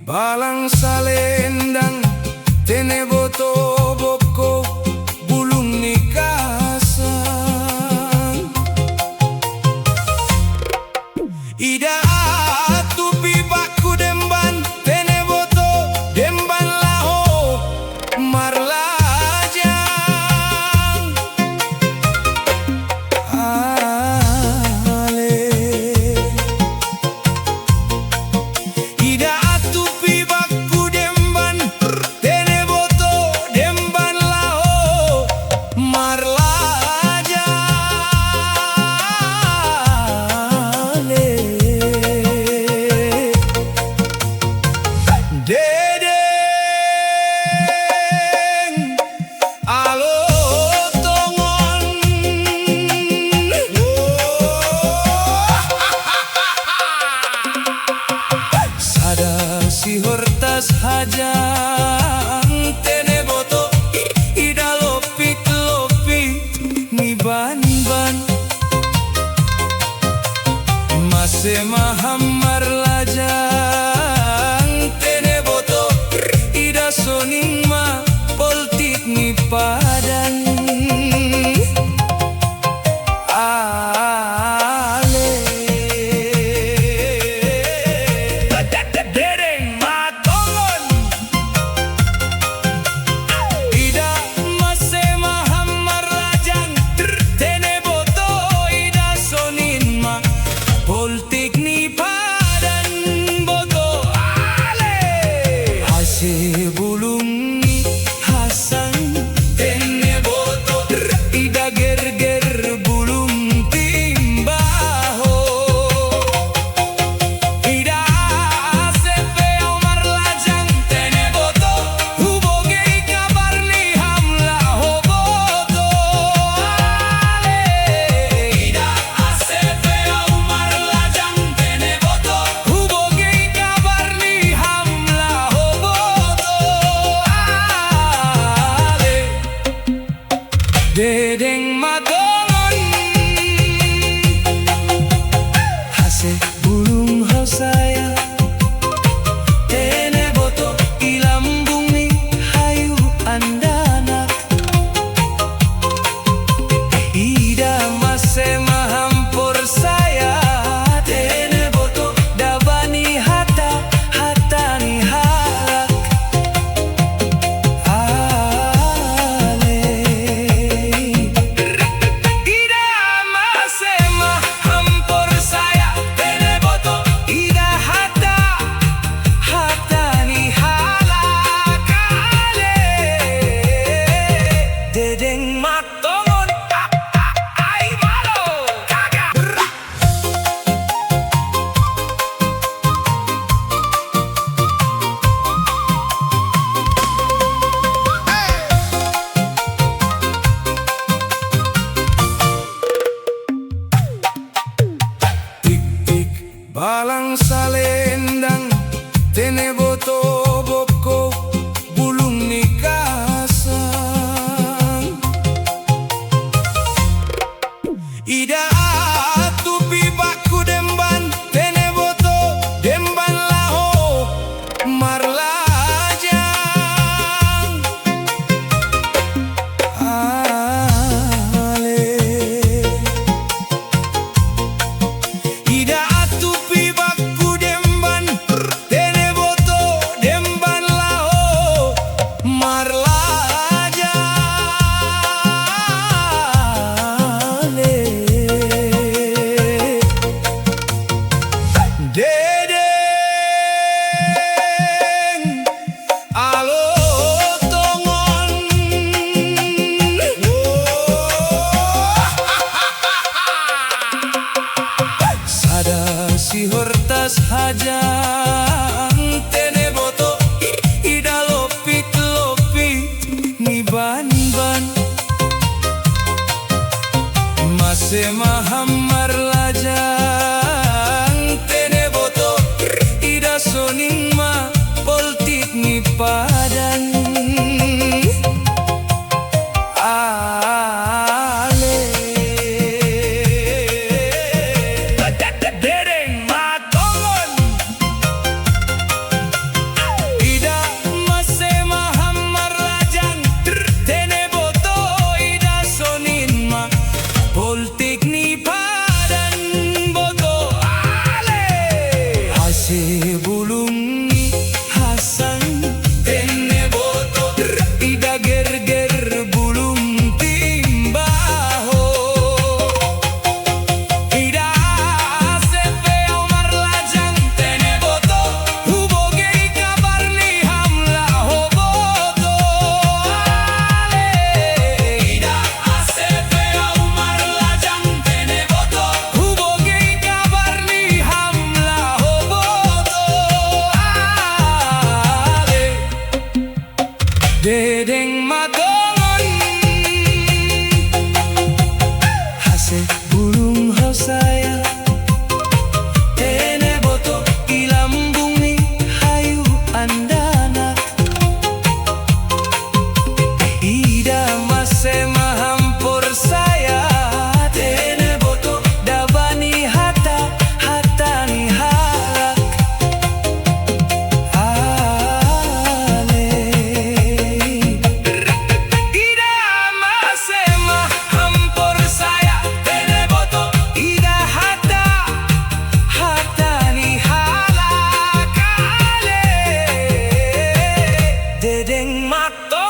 Balang salendang tene boto boko bulung nikasan ida tupi baku demban tene boto demban laho marlajang ale ida tupi baku demban tene boto demban laho marlajang Dedeng alo tongon sada si hortas hajang tene boto ida lopik ni ban mase mahamar lajang tene boto ida soning ma poltik ni padan ale dedeng matongon ida mase mahamar lajang tene boto ida soning ma poltik ni padan boto ale hase bulung ni hasan tene boto ida ger bulung timbaho ida sepe omar lajang tene boto huboge kabar ni hamla hoboto ale ida sepe omar lajang tene boto huboge kabar ni hamla hoboto ale dedeng matongon hase bulung hosaya tene boto ilambung ni hayu andana ida mase mahampur saya tene boto dabani hata ni halak ale ida mase mahampur saya tene boto ida hata ni halak ale dedeng matongon ai malo kagak tik tik balang salendang tene boto boko bulung nikasan ida tupi baku demban tene boto demban laho marlajang ale ida tupi baku demban tene boto demban laho marlajang dedeng alo tongon sada si hortas hajang tene boto ida lopik ni ban mase mahamar lajang tene boto ida soning ma poltik ni padan ale dedeng matongon Dedeng Makto